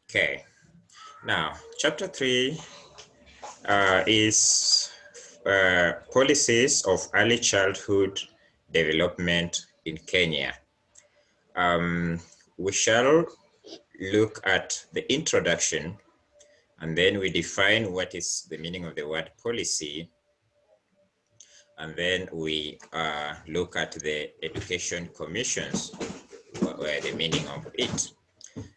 Okay. Now, chapter 3 is policies of early childhood development in Kenya. We shall look at the introduction, and then we define what is the meaning of the word policy, and then we look at the education commissions, the meaning of it.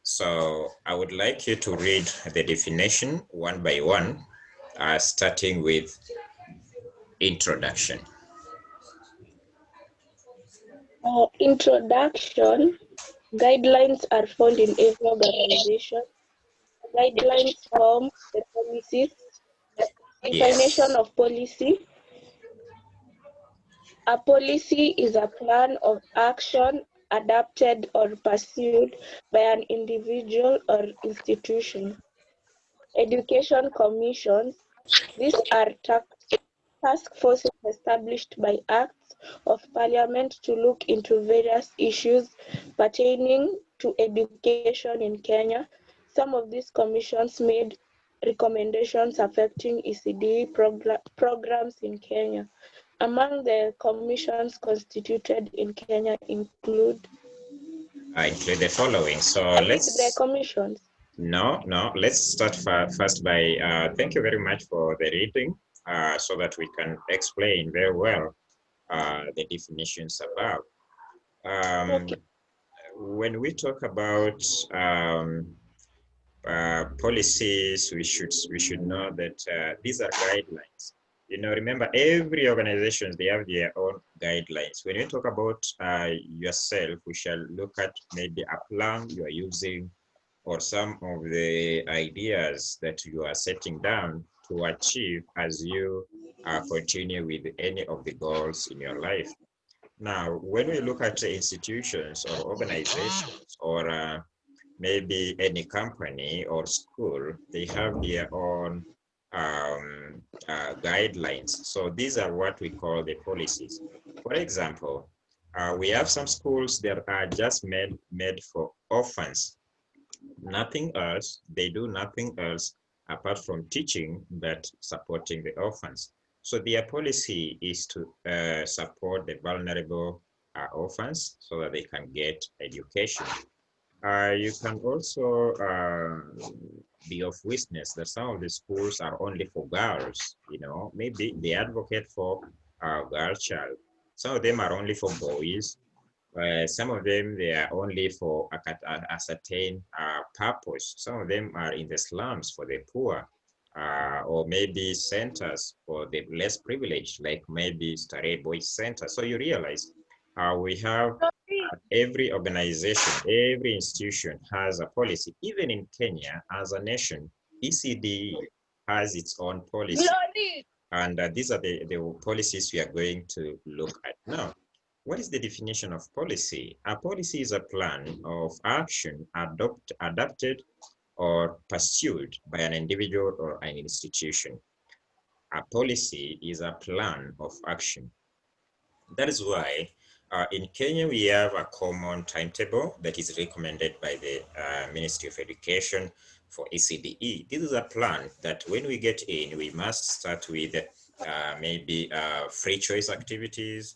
So I would like you to read the definition one by one, starting with introduction. Introduction. Guidelines are found in every organization. Guidelines form the policies. Definition Yes. of policy. A policy is a plan of action adopted or pursued by an individual or institution. Education commissions. These are task forces established by acts of parliament to look into various issues pertaining to education in Kenya. Some of these commissions made recommendations affecting ECD programs in Kenya. Among the commissions constituted in Kenya include Include the following. So the let's commissions. let's start first by thank you very much for the reading, so that we can explain very well the definitions above. Okay. When we talk about policies, we should know that these are guidelines. You know, remember, every organization, they have their own guidelines. When we talk about yourself, we shall look at maybe a plan you are using, or some of the ideas that you are setting down to achieve as you continue with any of the goals in your life. Now, when we look at institutions or organizations, or maybe any company or school, they have their own guidelines. So these are what we call the policies. For example, we have some schools that are just made for orphans. Nothing else. They do nothing else apart from teaching, but supporting the orphans. So their policy is to support the vulnerable orphans so that they can get education. You can also be of witness that some of the schools are only for girls. You know, maybe they advocate for a girl child. Some of them are only for boys. Some of them, they are only for a certain purpose. Some of them are in the slums for the poor, or maybe centers for the less privileged, like maybe Staré Boys Center. So you realize we have every organization, every institution has a policy. Even in Kenya, as a nation, ECD has its own policy. And these are the policies we are going to look at now. What is the definition of policy? A policy is a plan of action adopted or pursued by an individual or an institution. A policy is a plan of action. That is why in Kenya, we have a common timetable that is recommended by the Ministry of Education for ECDE. This is a plan that when we get in, we must start with maybe free choice activities,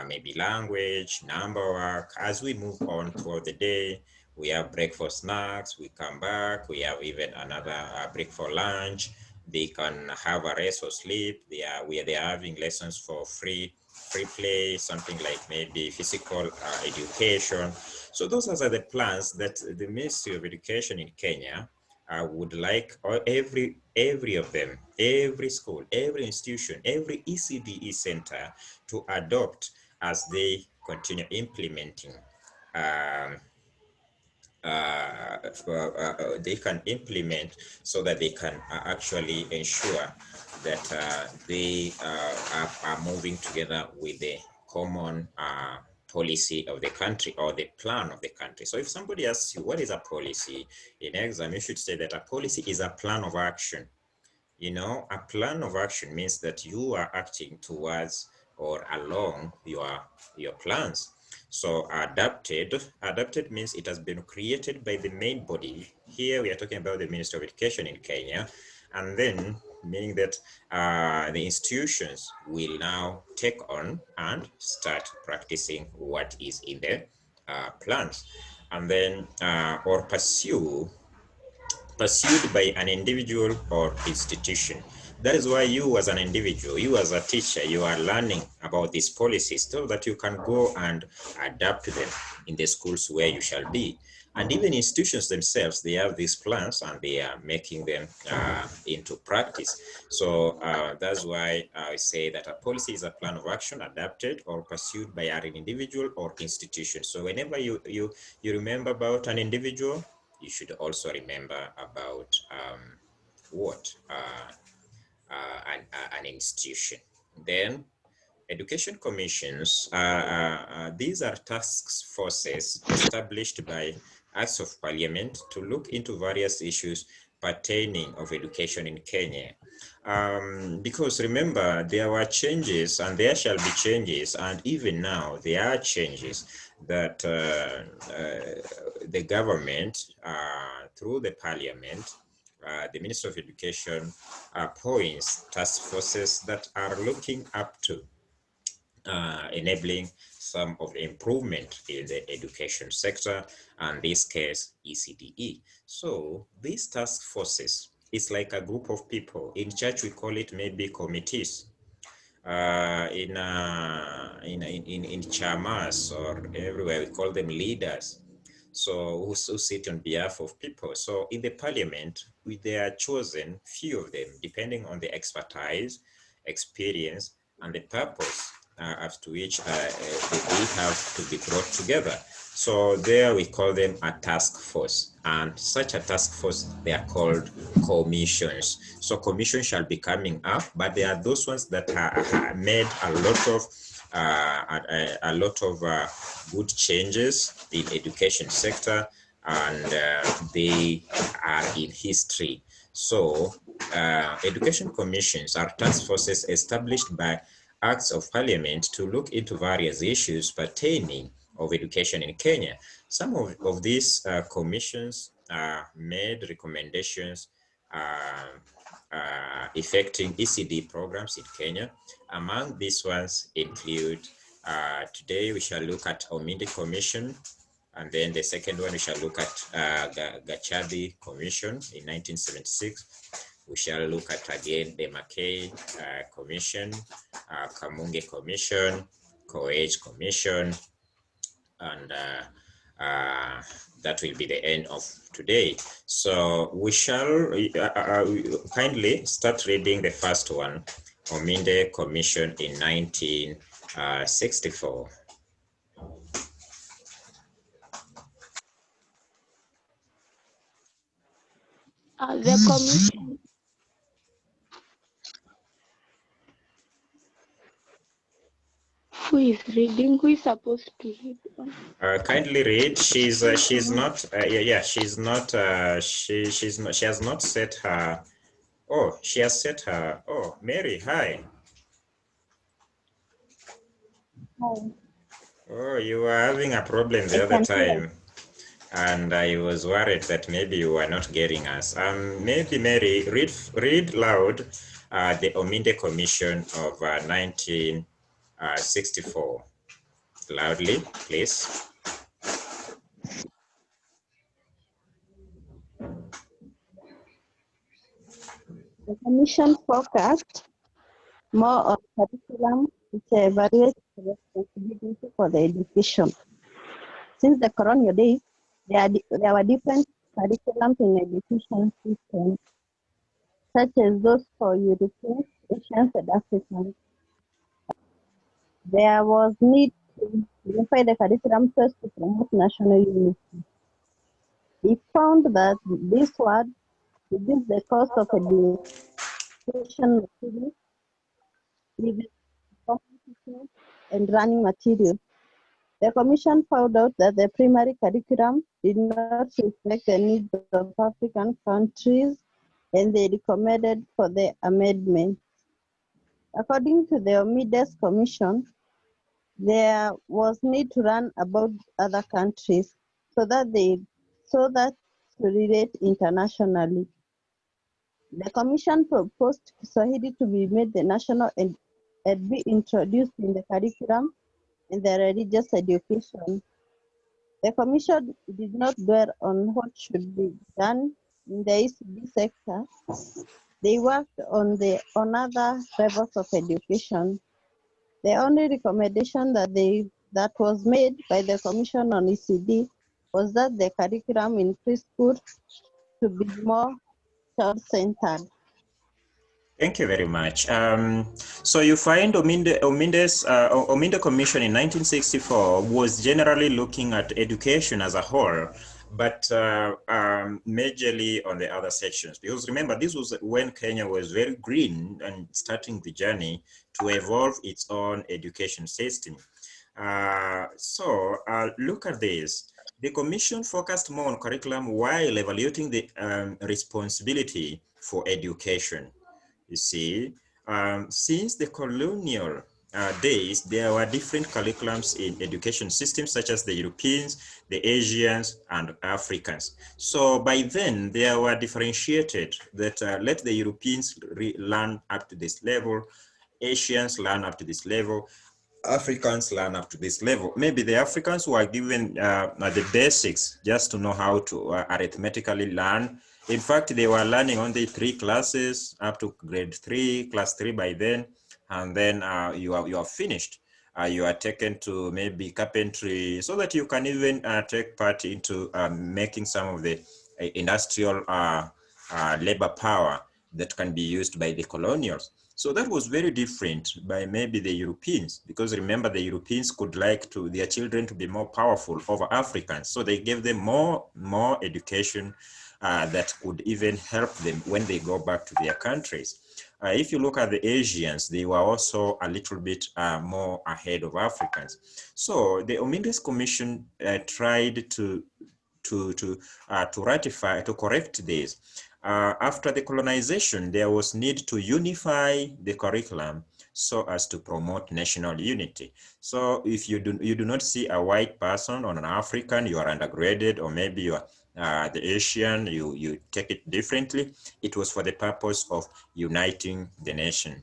maybe language, number work. As we move on throughout the day, we have break for snacks, we come back, we have even another break for lunch. They can have a rest or sleep. They are having lessons for free play, something like maybe physical education. So those are the plans that the Ministry of Education in Kenya would like every of them, every school, every institution, every ECDE center to adopt as they continue implementing. They can implement so that they can actually ensure that they are moving together with the common policy of the country or the plan of the country. So if somebody asks you what is a policy in exam, you should say that a policy is a plan of action. You know, a plan of action means that you are acting towards or along your plans. So adapted means it has been created by the main body. Here we are talking about the Ministry of Education in Kenya, and then meaning that the institutions will now take on and start practicing what is in the plans, and then or pursued by an individual or institution. That is why you as an individual, you as a teacher, you are learning about these policies so that you can go and adapt them in the schools where you shall be. And even institutions themselves, they have these plans and they are making them into practice. So that's why I say that a policy is a plan of action adapted or pursued by an individual or institution. So whenever you remember about an individual, you should also remember about what an institution. Then education commissions, these are task forces established by acts of parliament to look into various issues pertaining of education in Kenya. Because remember, there were changes and there shall be changes, and even now there are changes that the government, through the parliament, the Minister of Education appoints task forces that are looking up to enabling some of the improvement in the education sector, and this case ECDE. So these task forces is like a group of people. In church we call it maybe committees. In chamas or everywhere we call them leaders. So who sit on behalf of people. So in the parliament, they are chosen, few of them, depending on the expertise, experience, and the purpose as to which they have to be brought together. So there we call them a task force, and such a task force, they are called commissions. So commissions shall be coming up, but there are those ones that are made a lot of good changes in education sector, and they are in history. So education commissions are task forces established by acts of parliament to look into various issues pertaining of education in Kenya. Some of these commissions made recommendations affecting ECD programs in Kenya. Among these ones include, today we shall look at Ominde Commission, and then the second one we shall look at Gachadi Commission in 1976. We shall look at again the Mackay Commission, Kamunge Commission, Koech Commission, and that will be the end of today. So we shall kindly start reading the first one, Ominde Commission in 1964. The commission. Who is reading? Who is supposed to read? Kindly read. She's not. She's not. She's not. She has not set her. Oh, she has set her. Oh, Mary, hi. Hi. Oh, you were having a problem the other time, and I was worried that maybe you were not getting us. Maybe Mary, read loud the Ominde Commission of 1964. Loudly, please. The commission focused more on curriculum, which evaluates responsibility for the education. Since the colonial days, there were different curriculums in education systems, such as those for Europeans, Asians, and Africans. There was need to unify the curriculum first to promote national unity. We found that this would reduce the cost of education materials, and running materials. The Commission found out that the primary curriculum did not reflect the needs of African countries, and they recommended for the amendment. According to the Omides Commission, there was need to learn about other countries so that to relate internationally. The Commission proposed Kiswahili to be made the national and be introduced in the curriculum in the religious education. The Commission did not dwell on what should be done in the ECD sector. They worked on other levels of education. The only recommendation that was made by the Commission on ECD was that the curriculum in preschool should be more child-centered. Thank you very much. So you find Ominde Commission in 1964 was generally looking at education as a whole, but majorly on the other sections. Because remember, this was when Kenya was very green and starting the journey to evolve its own education system. Look at this. The Commission focused more on curriculum while evaluating the responsibility for education. You see, since the colonial days, there were different curriculums in education systems, such as the Europeans, the Asians, and Africans. So by then, they were differentiated that let the Europeans learn up to this level, Asians learn up to this level, Africans learn up to this level. Maybe the Africans were given the basics just to know how to arithmetically learn. In fact, they were learning only 3 classes up to grade 3, class 3 by then, and then you are finished. You are taken to maybe carpentry so that you can even take part into making some of the industrial labor power that can be used by the colonials. So that was very different by maybe the Europeans, because remember the Europeans could like to their children to be more powerful over Africans. So they gave them more education that could even help them when they go back to their countries. If you look at the Asians, they were also a little bit more ahead of Africans. So the Ominde's Commission tried to ratify, to correct this. After the colonization, there was need to unify the curriculum so as to promote national unity. So if you do not see a white person or an African, you are undergraded, or maybe you are the Asian, you take it differently. It was for the purpose of uniting the nation.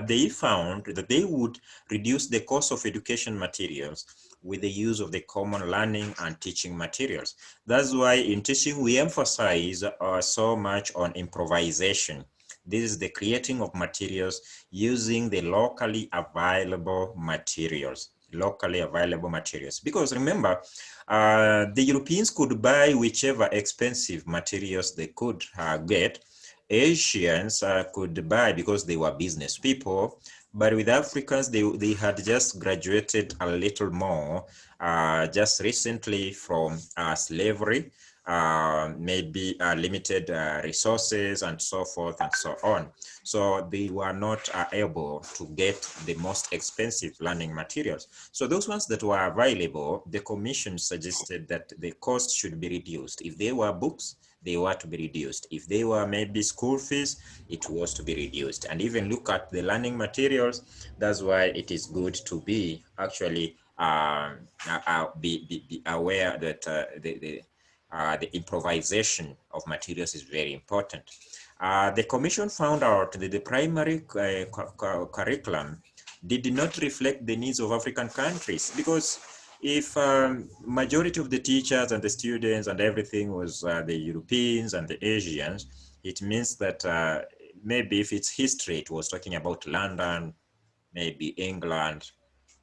They found that they would reduce the cost of education materials with the use of the common learning and teaching materials. That's why in teaching, we emphasize so much on improvisation. This is the creating of materials using the locally available materials. Because remember, the Europeans could buy whichever expensive materials they could get. Asians could buy because they were business people, but with Africans, they had just graduated a little more just recently from slavery, maybe limited resources and so forth and so on. So they were not able to get the most expensive learning materials. So those ones that were available, the Commission suggested that the cost should be reduced. If they were books, they were to be reduced. If they were maybe school fees, it was to be reduced. And even look at the learning materials. That's why it is good to be actually be aware that the improvisation of materials is very important. The Commission found out that the primary curriculum did not reflect the needs of African countries, because if majority of the teachers and the students and everything was the Europeans and the Asians, it means that maybe if it's history, it was talking about London, maybe England,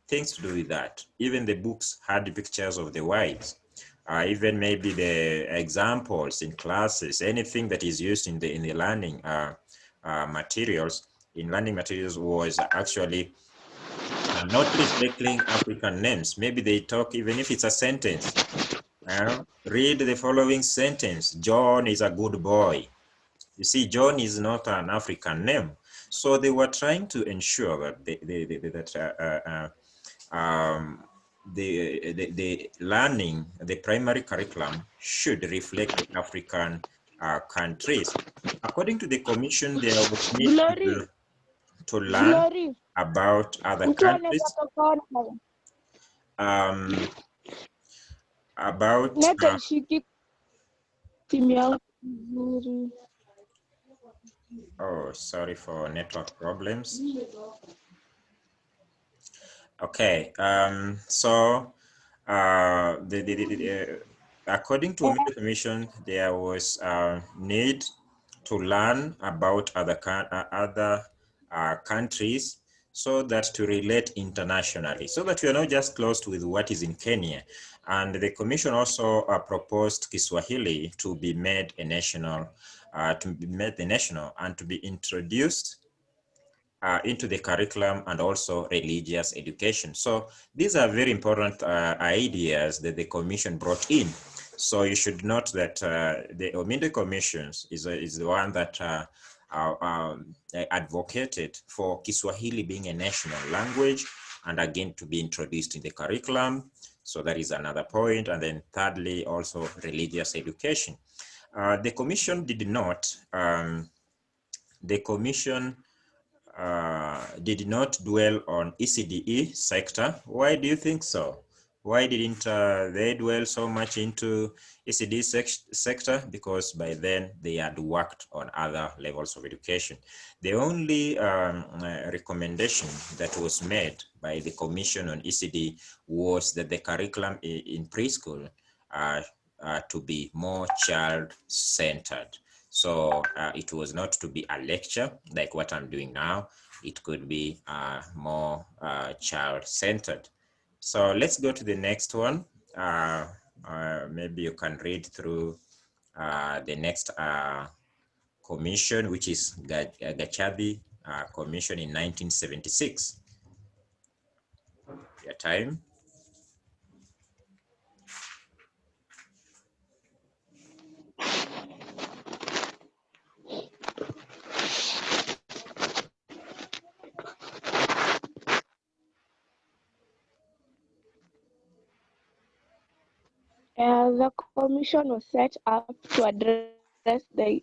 things to do with that. Even the books had pictures of the whites. Even maybe the examples in classes, anything that is used in the learning materials, was actually not reflecting African names. Maybe they talk, even if it's a sentence. Read the following sentence: John is a good boy. You see, John is not an African name. So they were trying to ensure that the learning, the primary curriculum should reflect the African countries. According to the Commission, there was need Glory, to learn. Glory. about other Mtu countries, anaweza toka um, about neta ishiki simu yangu vizuri. oh, sorry for network problems. Okay, so according to Ominde Commission, there was a need to learn about other countries, so that to relate internationally, so that we are not just closed with what is in Kenya. And the commission also proposed Kiswahili to be made a national, and to be introduced into the curriculum, and also religious education. So these are very important ideas that the commission brought in. So you should note that the Ominde Commissions is the one that advocated for Kiswahili being a national language, and again to be introduced in the curriculum. So that is another point. And then thirdly, also religious education. The commission did not, the commission did not dwell on ECDE sector. Why do you think so? Why didn't they dwell so much into ECD sector? Because by then they had worked on other levels of education. The only recommendation that was made by the commission on ECD was that the curriculum in preschool to be more child-centered. So it was not to be a lecture like what I'm doing now. It could be more child-centered. So let's go to the next one. Maybe you can read through the next commission, which is Gachagua Commission in 1976. Your time. The commission was set up to address the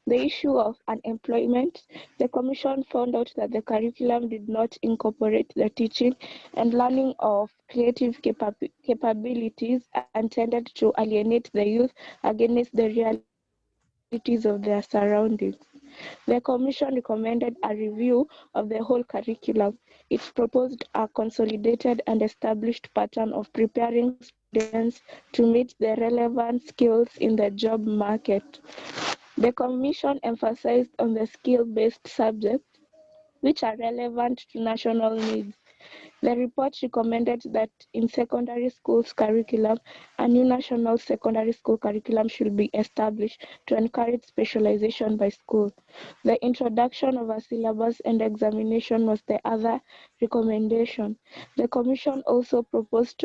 issue of unemployment. The commission found out that the curriculum did not incorporate the teaching and learning of creative capabilities and tended to alienate the youth against the realities of their surroundings. The commission recommended a review of the whole curriculum. It proposed a consolidated and established pattern of preparing students to meet the relevant skills in the job market. The commission emphasized on the skill-based subjects which are relevant to national needs. The report recommended that in secondary schools curriculum, a new national secondary school curriculum should be established to encourage specialization by school. The introduction of a syllabus and examination was the other recommendation. The commission also proposed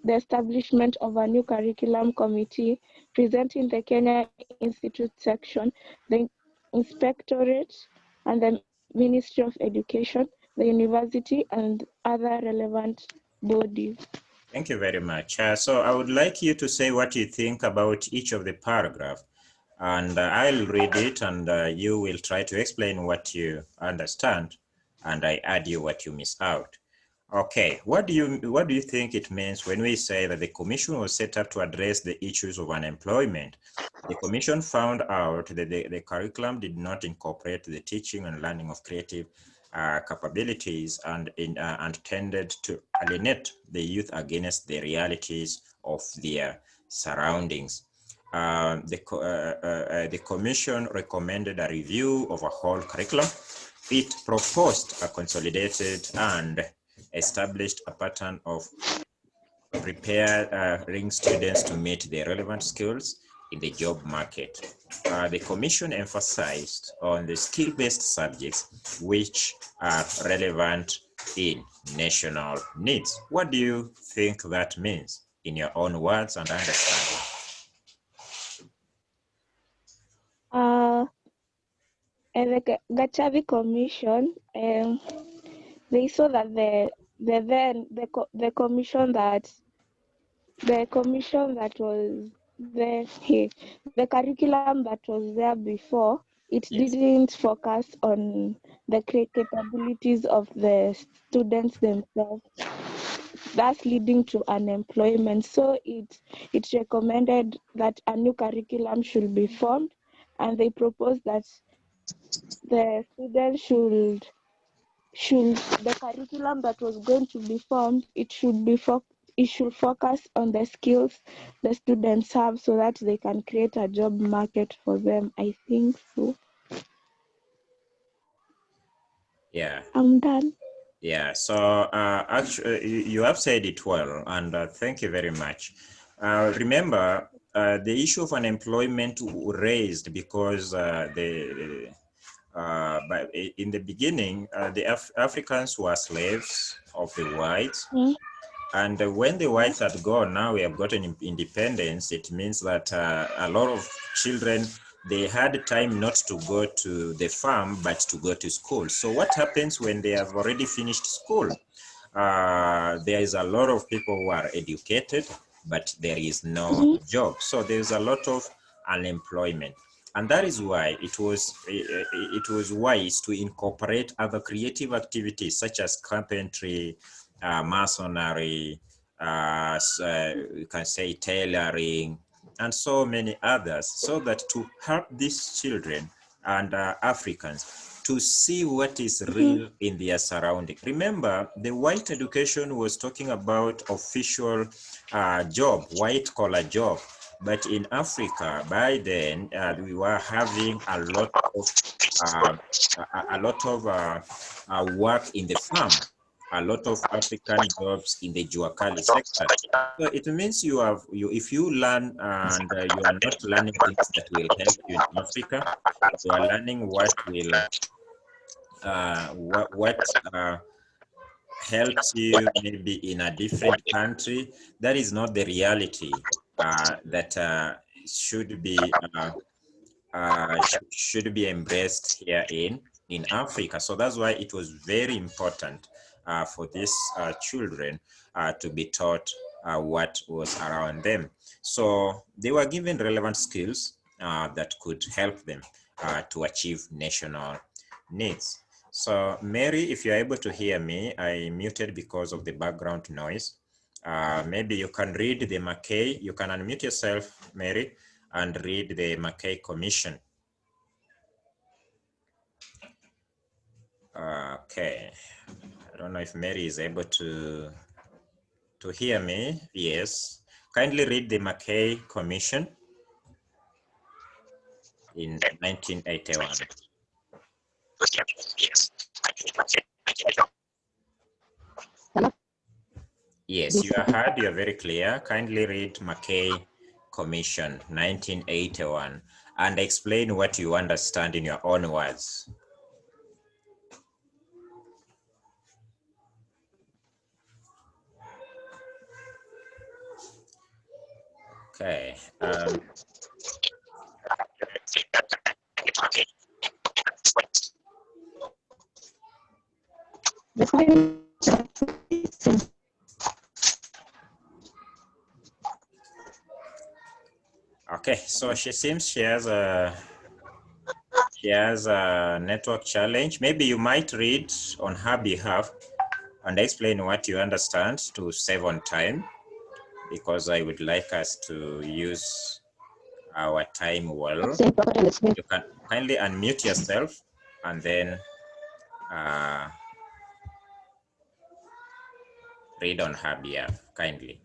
the establishment of a new curriculum committee presenting the Kenya Institute section, the inspectorate, and the Ministry of Education, the university, and other relevant bodies. Thank you very much. So I would like you to say what you think about each of the paragraph, and I'll read it, and you will try to explain what you understand, and I add you what you miss out. Okay, what do you think it means when we say that the commission was set up to address the issues of unemployment? The commission found out that the curriculum did not incorporate the teaching and learning of creative capabilities and tended to alienate the youth against the realities of their surroundings. The commission recommended a review of a whole curriculum. It proposed a consolidated and established a pattern of preparing students to meet the relevant skills in the job market. The commission emphasized on the skill-based subjects which are relevant in national needs. What do you think that means in your own words and understanding? And the Gachagua Commission, they saw that the commission that was there, the curriculum that was there before It Yes. didn't focus on the capabilities of the students themselves, thus leading to unemployment. So it recommended that a new curriculum should be formed, and they proposed that the students should the curriculum that was going to be formed, it should focus on the skills the students have so that they can create a job market for them. I think so. Yeah. I'm done. Yeah, so actually, you have said it well, and thank you very much. Remember, the issue of unemployment raised because in the beginning, the Africans were slaves of the whites, Mm, and when the yeah. whites had gone, now we have gotten independence. It means that a lot of children, they had time not to go to the farm, but to go to school. So what happens when they have already finished school? There is a lot of people who are educated, but there is no Mm, job. So there's a lot of unemployment. And that is why it was wise to incorporate other creative activities such as carpentry, masonry, you can say tailoring, and so many others, so that to help these children and Africans to see what is mhm, real in their surrounding. Remember, the white education was talking about official job, white collar job. But in Africa, by then, we were having uh, a lot of work in the farm, a lot of African jobs in the Juakali sector. So it means if you learn and you are not learning things that will help you in Africa, you are learning what helps you maybe in a different country. That is not the reality that should be embraced here in Africa. So that's why it was very important for these children to be taught what was around them. So they were given relevant skills that could help them to achieve national needs. So Mary, if you're able to hear me, I muted because of the background noise. Maybe you can read the Mackay. You can unmute yourself, Mary, and read the Mackay Commission. Okay, I don't know if Mary is able to hear me. Yes, kindly read the Mackay Commission in 1981. Yes, you are heard. You are very clear. Kindly read Mackay Commission 1981 and explain what you understand in your own words. Okay. Okay, so she seems she has a network challenge. Maybe you might read on her behalf and explain what you understand to save on time, because I would like us to use our time well. You can kindly unmute yourself and then read on her behalf, kindly.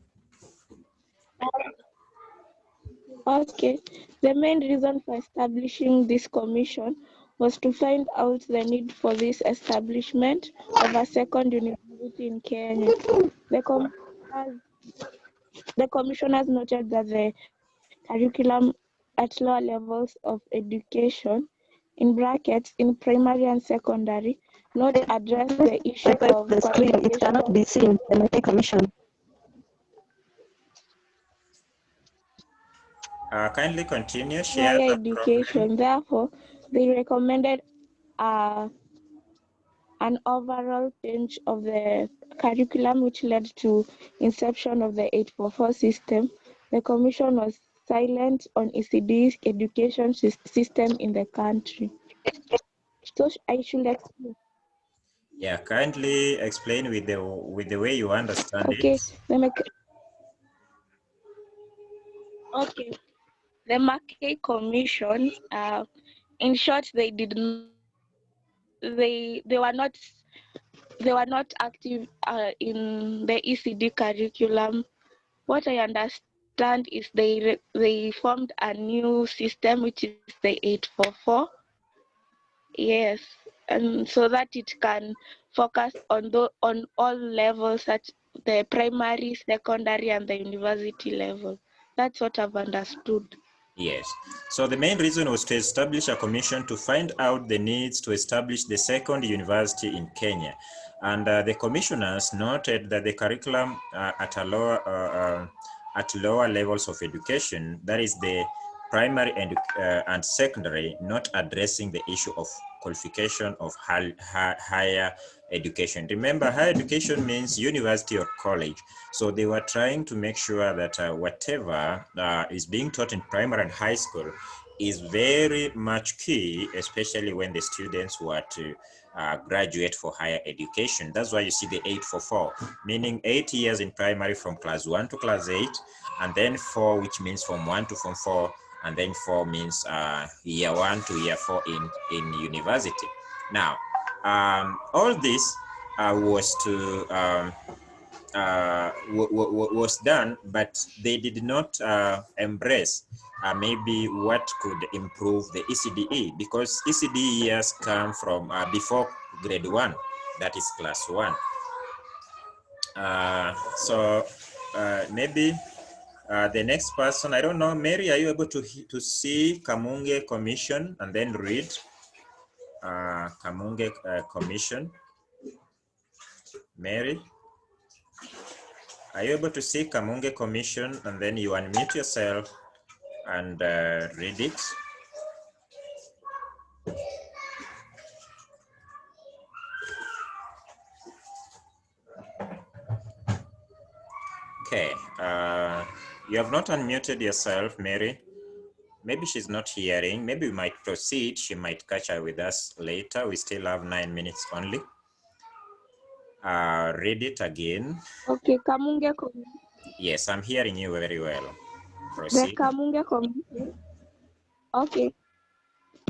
okay. The main reason for establishing this commission was to find out the need for this establishment of a second university in Kenya. The commissioners noted that the curriculum at lower levels of education, in brackets, in primary and secondary, not address the issue of The screen, it cannot be seen, the Mackay Commission. Kindly continue, share higher the problem. education. Therefore, they recommended an overall change of the curriculum, which led to inception of the 844 system. The commission was silent on ECD's education system in the country. So I should explain. Yeah, kindly explain with the way you understand Okay, it. okay. The Mackay Commission, in short, they were not active in the ECD curriculum. What I understand is they formed a new system, which is the 844. Yes, and so that it can focus on all levels, such the primary, secondary, and the university level. That's what I've understood. Yes. So the main reason was to establish a commission to find out the needs to establish the second university in Kenya. And the commissioners noted that the curriculum at lower levels of education, that is the primary and secondary, not addressing the issue of qualification of higher education. Remember, higher education means university or college. So they were trying to make sure that whatever is being taught in primary and high school is very much key, especially when the students were to graduate for higher education. That's why you see the 844, meaning 8 years in primary from class 1 to class 8, and then 4, which means from 1 to form 4, and then 4 means year 1 to year 4 in university. Now, all this was to was done, but they did not embrace maybe what could improve the ECDE, because ECDE years come from before grade 1, that is class 1. So maybe the next person, I don't know, Mary, are you able to see Kamunge Commission and then read Kamunge Commission? Mary? Are you able to see Kamunge Commission and then you unmute yourself and read it? Okay, you have not unmuted yourself, Mary. Maybe she's not hearing. Maybe we might proceed. She might catch up with us later. We still have 9 minutes only. Read it again. Okay, Kamunge Commission. Yes, I'm hearing you very well. The Proceed. Kamunge Commission. Okay.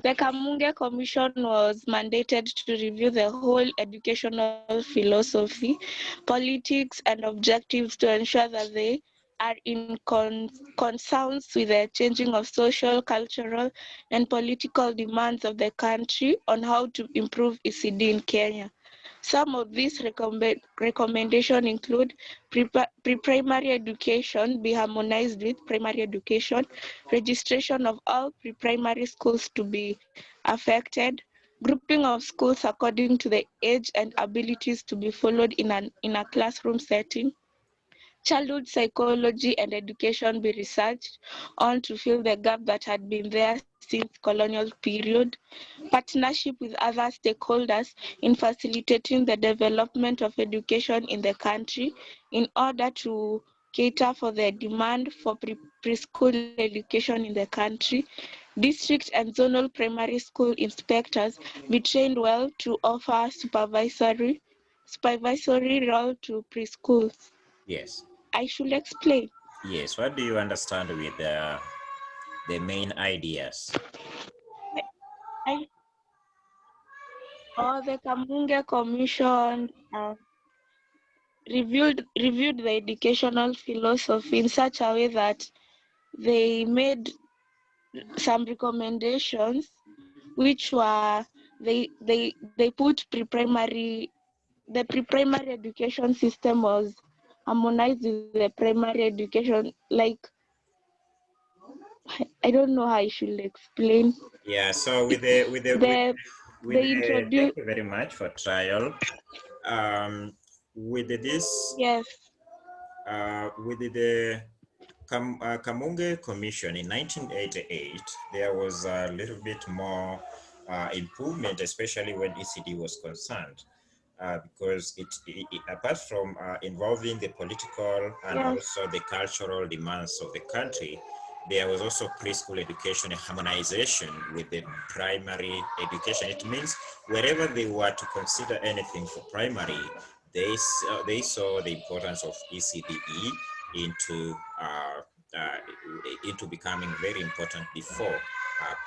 The Kamunge Commission was mandated to review the whole educational philosophy, politics, and objectives to ensure that they are in consonance with the changing of social, cultural, and political demands of the country on how to improve ECD in Kenya. Some of these recommendations include pre-primary education be harmonized with primary education, registration of all pre-primary schools to be affected, grouping of schools according to the age and abilities to be followed in a classroom setting, childhood psychology and education be researched on to fill the gap that had been there since colonial period, partnership with other stakeholders in facilitating the development of education in the country in order to cater for the demand for preschool education in the country. District and zonal primary school inspectors be trained well to offer supervisory role to preschools. Yes. I should explain. Yes. What do you understand with the main ideas? I, the Kamunge Commission reviewed the educational philosophy in such a way that they made some recommendations, which were they put the pre-primary education system was harmonized with the primary education. Like, I don't know how I should explain. Yeah. So The they thank introduced, you very much for trial. With this, yes. with the Kamunge Commission in 1988, there was a little bit more improvement, especially when ECD was concerned, because apart from involving the political and Yes. also the cultural demands of the country, there was also preschool education, a harmonization with the primary education. It means wherever they were to consider anything for primary, they saw the importance of ECDE into becoming very important before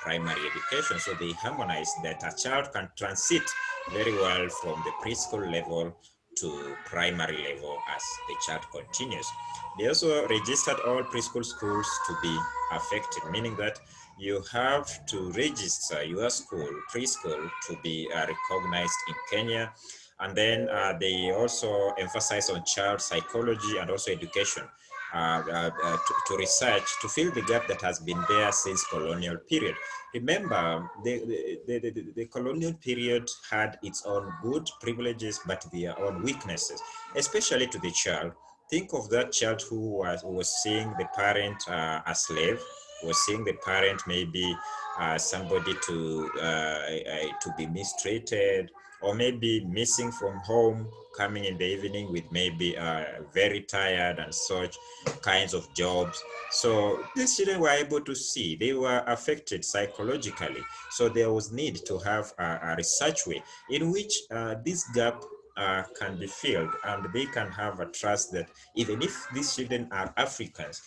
primary education. So they harmonized that a child can transit very well from the preschool level to primary level as the child continues. They also registered all preschool schools to be affected, meaning that you have to register your school, preschool, to be recognized in Kenya. And then they also emphasize on child psychology and also education to research, to fill the gap that has been there since colonial period. Remember, the colonial period had its own good privileges, but their own weaknesses, especially to the child. Think of that child who was seeing the parent a slave, was seeing the parent maybe somebody to be mistreated, or maybe missing from home, coming in the evening with maybe very tired and such kinds of jobs. So these children were able to see, they were affected psychologically. So there was need to have a research way in which this gap can be filled, and they can have a trust that even if these children are Africans,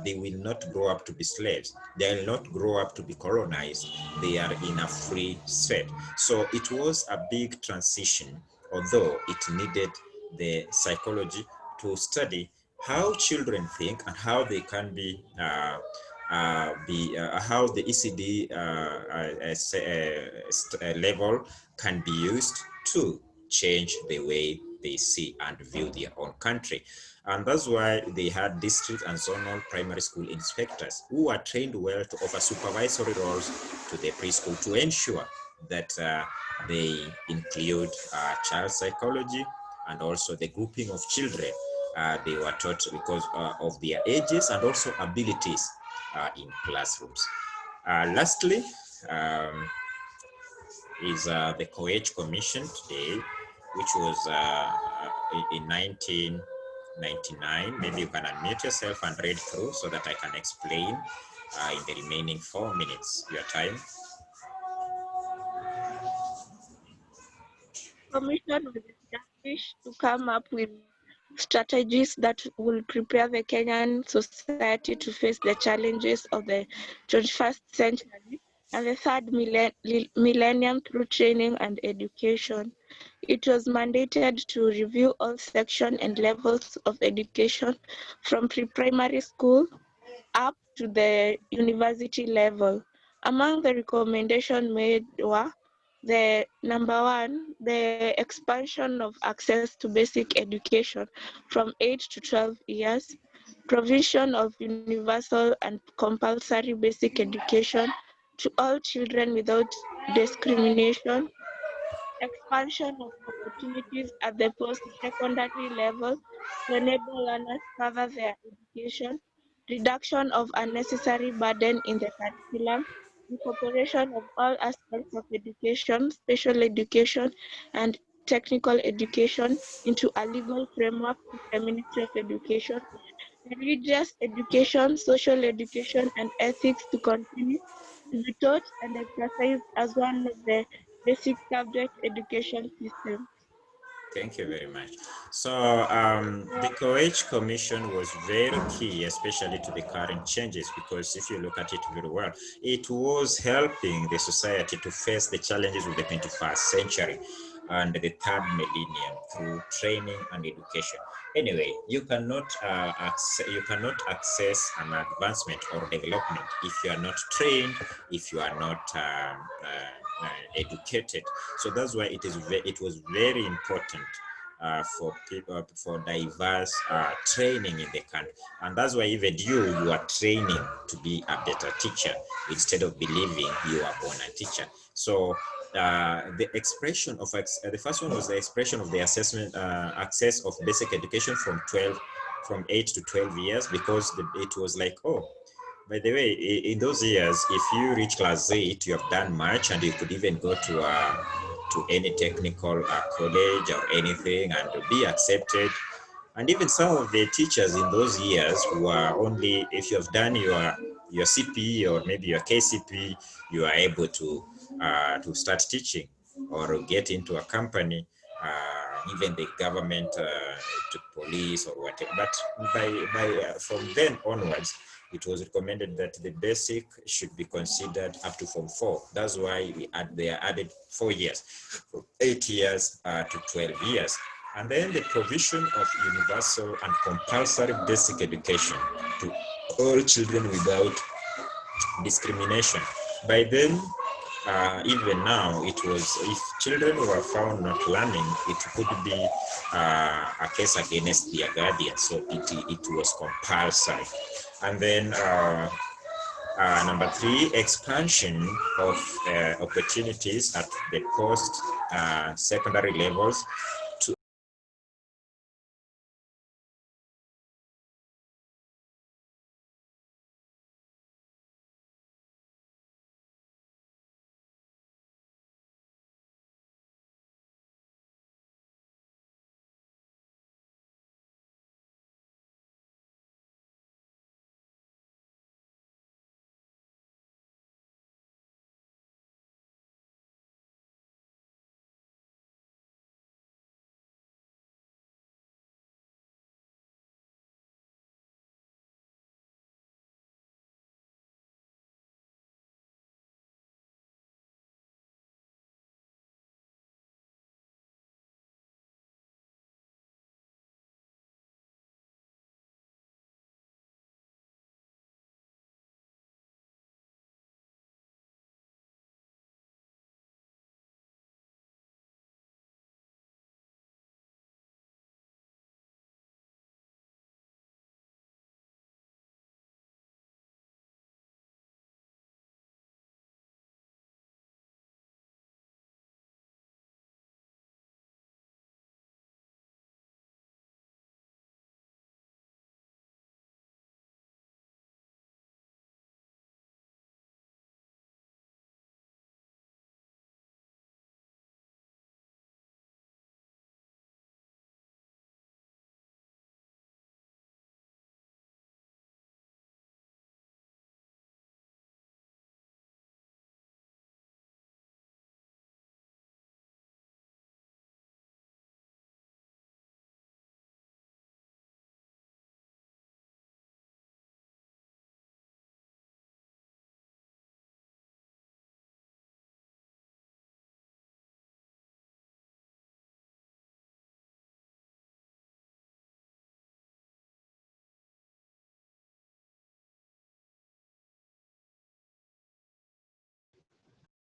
they will not grow up to be slaves. They will not grow up to be colonized. They are in a free state. So it was a big transition, although it needed the psychology to study how children think and how they can be how the ECD level can be used to change the way they see and view their own country. And that's why they had district and zonal primary school inspectors who are trained well to offer supervisory roles to the preschool to ensure that they include child psychology and also the grouping of children. They were taught because of their ages and also abilities in classrooms. Lastly, is the Co-Age Commission today, which was in 1999. Maybe you can unmute yourself and read through so that I can explain in the remaining 4 minutes, your time. Commission was established to come up with strategies that will prepare the Kenyan society to face the challenges of the 21st century and the third millennium through training and education. It was mandated to review all sections and levels of education from pre-primary school up to the university level. Among the recommendations made were the number one, the expansion of access to basic education from 8 to 12 years, provision of universal and compulsory basic education to all children without discrimination, expansion of opportunities at the post-secondary level to enable learners further their education, reduction of unnecessary burden in the curriculum, incorporation of all aspects of education, special education, and technical education into a legal framework with the Ministry of Education, religious education, social education, and ethics to continue to be taught and exercised as one of the basic subject education systems. Thank you very much. So the Co-Age Commission was very key, especially to the current changes, because if you look at it very well, it was helping the society to face the challenges of the 21st century and the third millennium through training and education. Anyway, you cannot access an advancement or development if you are not trained, if you are not educated. So that's why it was very important for people, for diverse training in the country. And that's why even you are training to be a better teacher instead of believing you are born a teacher. So the expression of the first one was the expression of the assessment access of basic education from 8 to 12 years, because it was like, oh, by the way, in those years, if you reach class 8, you have done much, and you could even go to any technical college or anything and be accepted. And even some of the teachers in those years were only, if you have done your your CP or maybe your KCP, you are able to start teaching or get into a company, even the government, to police or whatever. But from then onwards, it was recommended that the basic should be considered up to Form 4. That's why they are added 4 years, from 8 years to 12 years. And then the provision of universal and compulsory basic education to all children without discrimination. By then, even now, it was, if children were found not learning, it could be a case against their guardian. So it was compulsory. And then number 3, expansion of opportunities at the post secondary levels.